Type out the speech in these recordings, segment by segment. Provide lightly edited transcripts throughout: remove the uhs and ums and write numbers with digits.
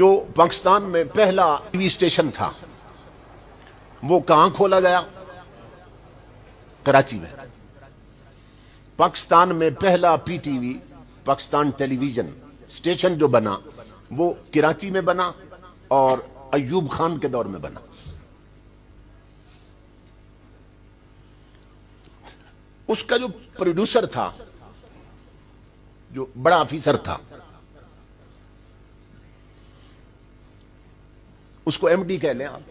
جو پاکستان میں پہلا ٹی وی اسٹیشن تھا وہ کہاں کھولا گیا؟ کراچی میں۔ پاکستان میں پہلا پی ٹی وی پاکستان ٹیلی ویژن اسٹیشن جو بنا وہ کراچی میں بنا اور ایوب خان کے دور میں بنا۔ اس کا جو پروڈیوسر تھا، جو بڑا آفیسر تھا، اس کو ایم ڈی کہہ لیں آپ،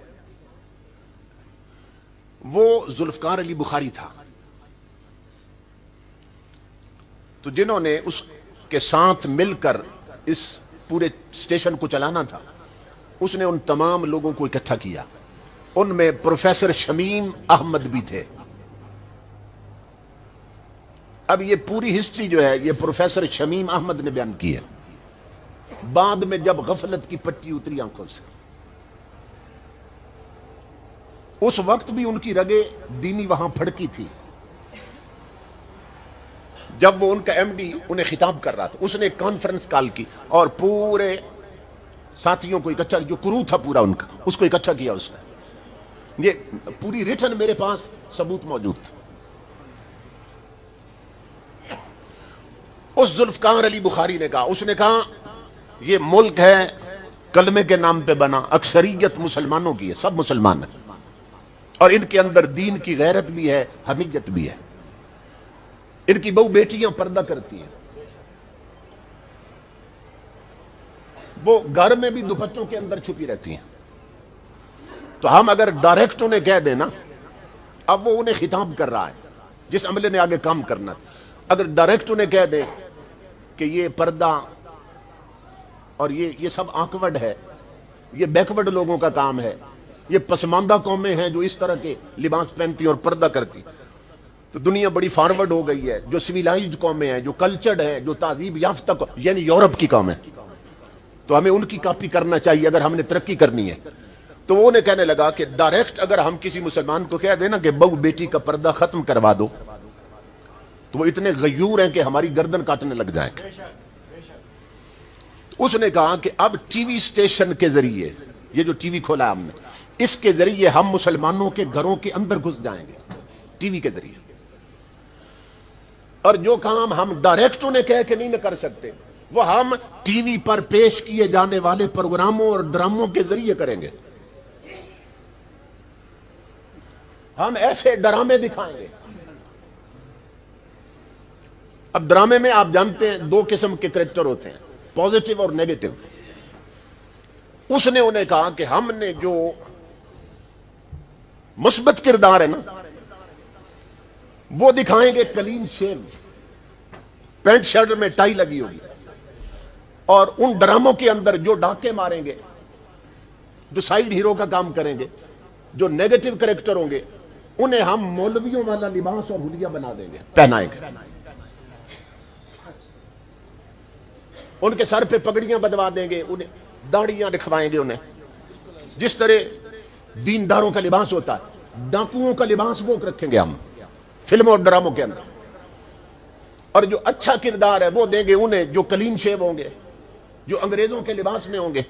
وہ ذوالفقار علی بخاری تھا۔ تو جنہوں نے اس کے ساتھ مل کر اس پورے اسٹیشن کو چلانا تھا، اس نے ان تمام لوگوں کو اکٹھا کیا۔ ان میں پروفیسر شمیم احمد بھی تھے۔ اب یہ پوری ہسٹری جو ہے یہ پروفیسر شمیم احمد نے بیان کی ہے، بعد میں جب غفلت کی پٹی اتری آنکھوں سے۔ اس وقت بھی ان کی رگے دینی وہاں پھڑکی تھی۔ جب وہ ان کا ایم ڈی انہیں خطاب کر رہا تھا، اس نے ایک کانفرنس کال کی اور پورے ساتھیوں کو اکٹھا، جو کرو تھا پورا ان کا، اس کو اکٹھا کیا اس نے۔ یہ پوری ریٹن میرے پاس ثبوت موجود تھا۔ اس ذوالفقار علی بخاری نے کہا، اس نے کہا یہ ملک ہے کلمے کے نام پہ بنا، اکثریت مسلمانوں کی ہے، سب مسلمان ہیں، اور ان کے اندر دین کی غیرت بھی ہے، حمیت بھی ہے۔ ان کی بہو بیٹیاں پردہ کرتی ہیں، وہ گھر میں بھی دوپٹوں کے اندر چھپی رہتی ہیں۔ تو ہم اگر ڈائریکٹ انہیں کہہ دیں نا، اب وہ انہیں خطاب کر رہا ہے جس عملے نے آگے کام کرنا تھا، اگر ڈائریکٹ انہیں کہہ دیں کہ یہ پردہ اور یہ سب آکورڈ ہے، یہ بیکورڈ لوگوں کا کام ہے، یہ پسماندہ قومیں ہیں جو اس طرح کے لباس پہنتی اور پردہ کرتی، تو دنیا بڑی فارورڈ ہو گئی ہے، جو سویلائزڈ قومیں ہیں، جو کلچرڈ ہیں، جو تہذیب یافتہ یعنی یورپ کی قومیں، تو ہمیں ان کی کاپی کرنا چاہیے اگر ہم نے ترقی کرنی ہے۔ تو وہ انہیں کہنے لگا کہ ڈائریکٹ اگر ہم کسی مسلمان کو کہہ دیں نا کہ بہو بیٹی کا پردہ ختم کروا دو، تو وہ اتنے غیور ہیں کہ ہماری گردن کاٹنے لگ جائیں گے۔ اس نے کہا کہ اب ٹی وی اسٹیشن کے ذریعے، یہ جو ٹی وی کھولا ہے ہم نے، اس کے ذریعے ہم مسلمانوں کے گھروں کے اندر گھس جائیں گے، ٹی وی کے ذریعے۔ اور جو کام ہم ڈائریکٹ انہیں کہہ کے نہیں نہ کر سکتے، وہ ہم ٹی وی پر پیش کیے جانے والے پروگراموں اور ڈراموں کے ذریعے کریں گے۔ ہم ایسے ڈرامے دکھائیں گے۔ اب ڈرامے میں آپ جانتے ہیں دو قسم کے کریکٹر ہوتے ہیں، پازیٹیو اور نیگیٹو۔ اس نے انہیں کہا کہ ہم نے جو مثبت کردار ہے نا وہ دکھائیں گے، کلین شیو، پینٹ شرٹ میں ٹائی لگی ہوگی، اور ان ڈراموں کے اندر جو ڈاکے ماریں گے، جو سائیڈ ہیرو کا کام کریں گے، جو نیگیٹو کریکٹر ہوں گے، انہیں ہم مولویوں والا لباس اور حلیہ بنا دیں گے، پہنائیں گے، ان کے سر پہ پگڑیاں بدوا دیں گے، انہیں داڑیاں دکھوائیں گے، انہیں جس طرح دینداروں کا لباس ہوتا ہے، ڈاکوؤں کا لباس وہ رکھیں گے ہم فلموں اور ڈراموں کے اندر، اور جو اچھا کردار ہے وہ دیں گے انہیں جو کلین شیو ہوں گے، جو انگریزوں کے لباس میں ہوں گے،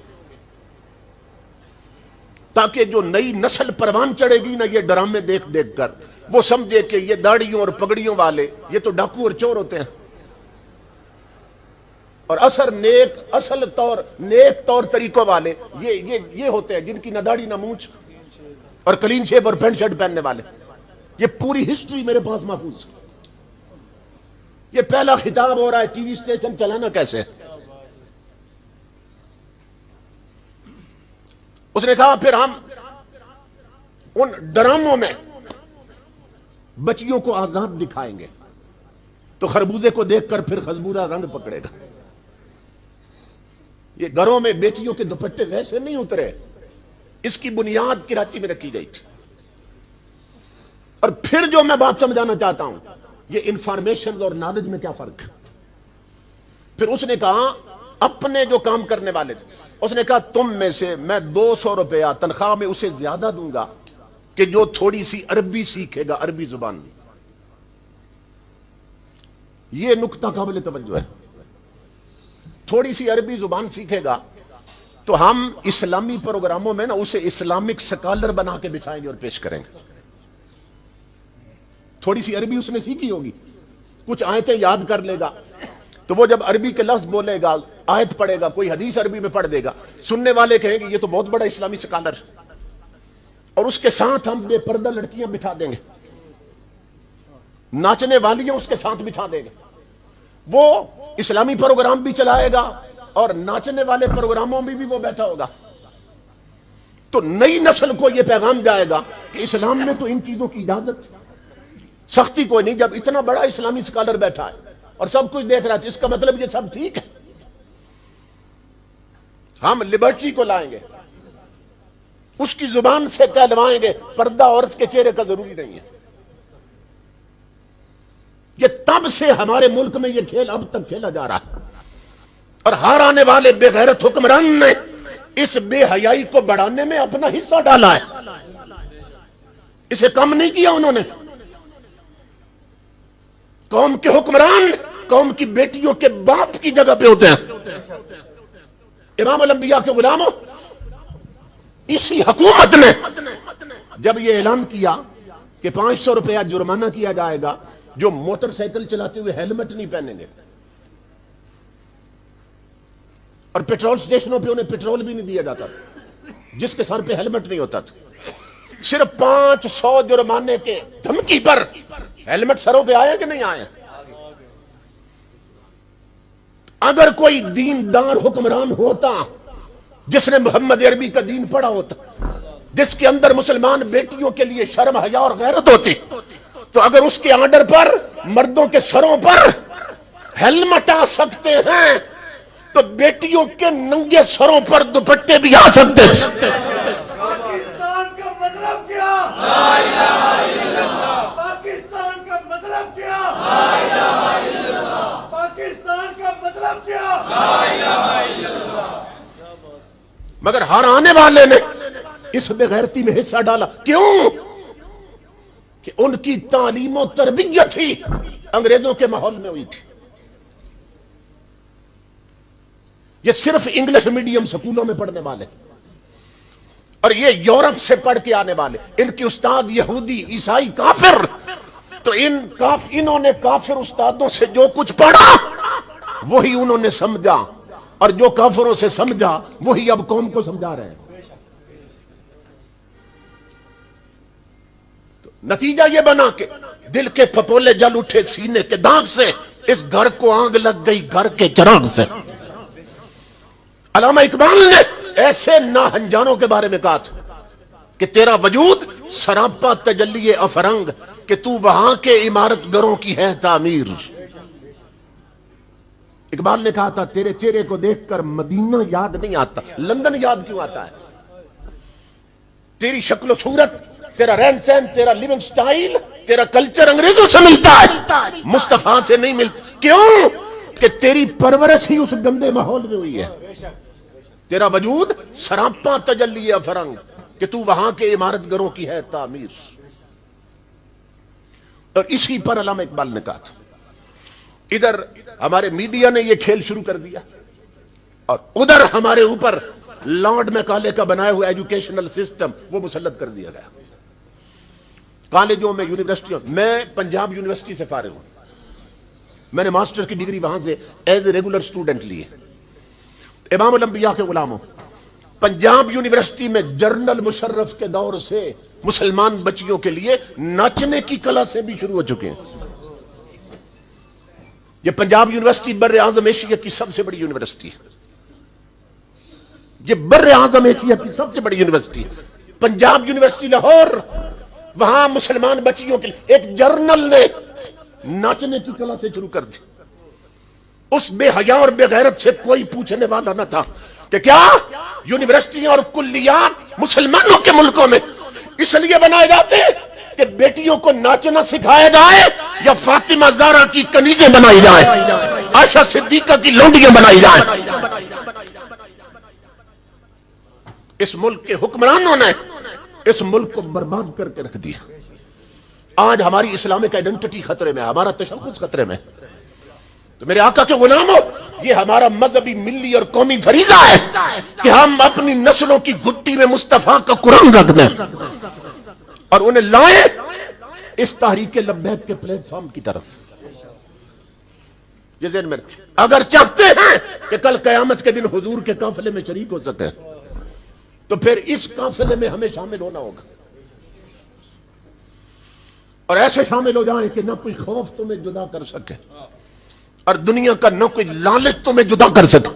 تاکہ جو نئی نسل پروان چڑھے گی نا یہ ڈرامے دیکھ دیکھ کر، وہ سمجھے کہ یہ داڑیوں اور پگڑیوں والے یہ تو ڈاکو اور چور ہوتے ہیں، اور نیک طور طریقوں والے یہ ہوتے ہیں جن کی نہ داڑھی نہ مونچھ اور کلین شیپ اور پینٹ شرٹ پہننے والے۔ یہ پوری ہسٹری میرے پاس محفوظ ہے۔ یہ پہلا خطاب ہو رہا ہے ٹی وی اسٹیشن چلانا کیسے۔ اس نے کہا پھر ہم ان ڈراموں میں بچیوں کو آزاد دکھائیں گے، تو خربوزے کو دیکھ کر پھر خزبورا رنگ پکڑے گا۔ یہ گھروں میں بیٹیوں کے دوپٹے ویسے نہیں اترے، اس کی بنیاد کراچی میں رکھی گئی تھی۔ اور پھر جو میں بات سمجھانا چاہتا ہوں، یہ انفارمیشن اور نالج میں کیا فرق ہے۔ پھر اس نے کہا اپنے جو کام کرنے والے تھے، اس نے کہا تم میں سے میں 200 روپیہ تنخواہ میں اسے زیادہ دوں گا کہ جو تھوڑی سی عربی سیکھے گا، عربی زبان میں۔ یہ نکتہ قابل توجہ ہے۔ تھوڑی سی عربی زبان سیکھے گا تو ہم اسلامی پروگراموں میں نا اسے اسلامک سکالر بنا کے بچھائیں گے اور پیش کریں گے. تھوڑی سی عربی اس نے سیکھی ہوگی, کچھ آیتیں یاد کر لے گا, تو وہ جب عربی کے لفظ بولے گا, آیت پڑھے گا, کوئی حدیث عربی میں پڑھ دے گا, سننے والے کہیں گے یہ تو بہت بڑا اسلامی سکالر. اور اس کے ساتھ ہم بے پردہ لڑکیاں بٹھا دیں گے, ناچنے والیاں اس کے ساتھ بٹھا دیں گے. وہ اسلامی پروگرام بھی چلائے گا اور ناچنے والے پروگراموں میں بھی وہ بیٹھا ہوگا. تو نئی نسل کو یہ پیغام جائے گا کہ اسلام میں تو ان چیزوں کی اجازت, سختی کوئی نہیں. جب اتنا بڑا اسلامی سکالر بیٹھا ہے اور سب کچھ دیکھ رہا ہے, اس کا مطلب یہ سب ٹھیک ہے. ہم لبرٹی کو لائیں گے, اس کی زبان سے کہلوائیں گے پردہ عورت کے چہرے کا ضروری نہیں ہے. یہ تب سے ہمارے ملک میں یہ کھیل اب تک کھیلا جا رہا ہے, اور ہار آنے والے بے غیرت حکمران نے اس بے حیائی کو بڑھانے میں اپنا حصہ ڈالا ہے. اسے کم نہیں کیا انہوں نے. قوم کے حکمران قوم کی بیٹیوں کے باپ کی جگہ پہ ہوتے ہیں. امام الانبیاء کے غلاموں, اسی حکومت نے جب یہ اعلان کیا کہ 500 روپیہ جرمانہ کیا جائے گا جو موٹر سائیکل چلاتے ہوئے ہیلمٹ نہیں پہنیں گے, اور پیٹرول سٹیشنوں پہ انہیں پیٹرول بھی نہیں دیا جاتا تھا جس کے سر پہ ہیلمٹ نہیں ہوتا تھا, صرف 500 جرمانے کے دھمکی پر ہیلمٹ سروں پہ آیا کہ نہیں آیا؟ اگر کوئی دیندار حکمران ہوتا جس نے محمد عربی کا دین پڑھا ہوتا, جس کے اندر مسلمان بیٹیوں کے لیے شرم حیا اور غیرت ہوتی, تو اگر اس کے آرڈر پر مردوں کے سروں پر ہیلمٹ آ سکتے ہیں تو بیٹیوں کے ننگے سروں پر دوپٹے بھی آ سکتے تھے. پاکستان کا مطلب کیا؟ لا الہ الا اللہ. پاکستان کا مطلب کیا؟ لا الہ الا اللہ. پاکستان کا مطلب کیا؟ لا الہ الا اللہ. مگر ہر آنے والے نے اس بے غیرتی میں حصہ ڈالا. کیوں؟ کہ ان کی تعلیم و تربیت ہی انگریزوں کے ماحول میں ہوئی تھی. یہ صرف انگلش میڈیم سکولوں میں پڑھنے والے, اور یہ یورپ سے پڑھ کے آنے والے, ان کی استاد یہودی عیسائی کافر. تو انہوں نے کافر استادوں سے جو کچھ پڑھا وہی انہوں نے سمجھا, اور جو کافروں سے سمجھا وہی اب قوم کو سمجھا رہے ہیں. تو نتیجہ یہ بنا کہ دل کے پھپولے جل اٹھے سینے کے داغ سے, اس گھر کو آگ لگ گئی گھر کے چراغ سے. علامہ اقبال نے ایسے ناہنجانوں کے بارے میں کہا تھا کہ تیرا وجود سراپا تجلی افرنگ, کہ تو وہاں کے عمارت گروں کی ہے تعمیر. اقبال نے کہا تھا تیرے چہرے کو دیکھ کر مدینہ یاد نہیں آتا, لندن یاد کیوں آتا ہے؟ تیری شکل و صورت, تیرا رہن سہن, تیرا لیونگ سٹائل, تیرا کلچر انگریزوں سے ملتا ہے, مصطفیٰ سے نہیں ملتا. کیوں؟ کہ تیری پرورش ہی اس گندے ماحول میں ہوئی ہے. تیرا وجود سراپا تجلی افرنگ, کہ تو وہاں کے عمارت گروں کی ہے تعمیر. اور اسی پر علامہ اقبال نے کہا تھا. ادھر ہمارے میڈیا نے یہ کھیل شروع کر دیا, اور ادھر ہمارے اوپر لارڈ میکالے کا بنایا ہوا ایجوکیشنل سسٹم وہ مسلط کر دیا گیا. کالجوں میں, یونیورسٹیوں, میں پنجاب یونیورسٹی سے فارغ ہوں, میں نے ماسٹر کی ڈگری وہاں سے ایز اے ریگولر اسٹوڈنٹ لی ہے. امام الانبیاء کے غلاموں, پنجاب یونیورسٹی میں جنرل مشرف کے دور سے مسلمان بچیوں کے لیے ناچنے کی کلا سے بھی شروع ہو چکے ہیں. یہ پنجاب یونیورسٹی بر اعظم ایشیا کی سب سے بڑی یونیورسٹی ہے. یہ بر اعظم ایشیا کی سب سے بڑی یونیورسٹی ہے پنجاب یونیورسٹی لاہور. وہاں مسلمان بچیوں کے لیے ایک جرنل نے ناچنے کی کلا سے شروع کر دی. اس بے حیا اور بے غیرت سے کوئی پوچھنے والا نہ تھا کہ کیا یونیورسٹیاں اور کلیات مسلمانوں کے ملکوں میں اس لیے بنائے جاتے ہیں کہ بیٹیوں کو ناچنا سکھایا جائے, یا فاطمہ زہرا کی کنیزیں بنائی جائیں, عائشہ صدیقہ کی لونڈیاں بنائی جائیں. اس ملک کے حکمرانوں نے اس ملک کو برباد کر کے رکھ دیا. آج ہماری اسلامک آئیڈینٹی خطرے میں, ہمارا تشخص خطرے میں. تو میرے آقا کے غلاموں، یہ ہمارا مذہبی، ملی اور قومی فریضہ ہے کہ ہم اپنی نسلوں کی گھٹی میں مصطفیٰ کا قرآن رکھ دیں اور انہیں لائیں اس تحریک لبیک کے پلیٹ فارم کی طرف. یہ ذہن میں رکھیں. اگر چاہتے ہیں کہ کل قیامت کے دن حضور کے قافلے میں شریک ہو سکے تو پھر اس قافلے میں ہمیں شامل ہونا ہوگا، اور ایسے شامل ہو جائیں کہ نہ کوئی خوف تمہیں جدا کر سکے اور دنیا کا نہ کوئی لالچ تمہیں جدا کر سکے.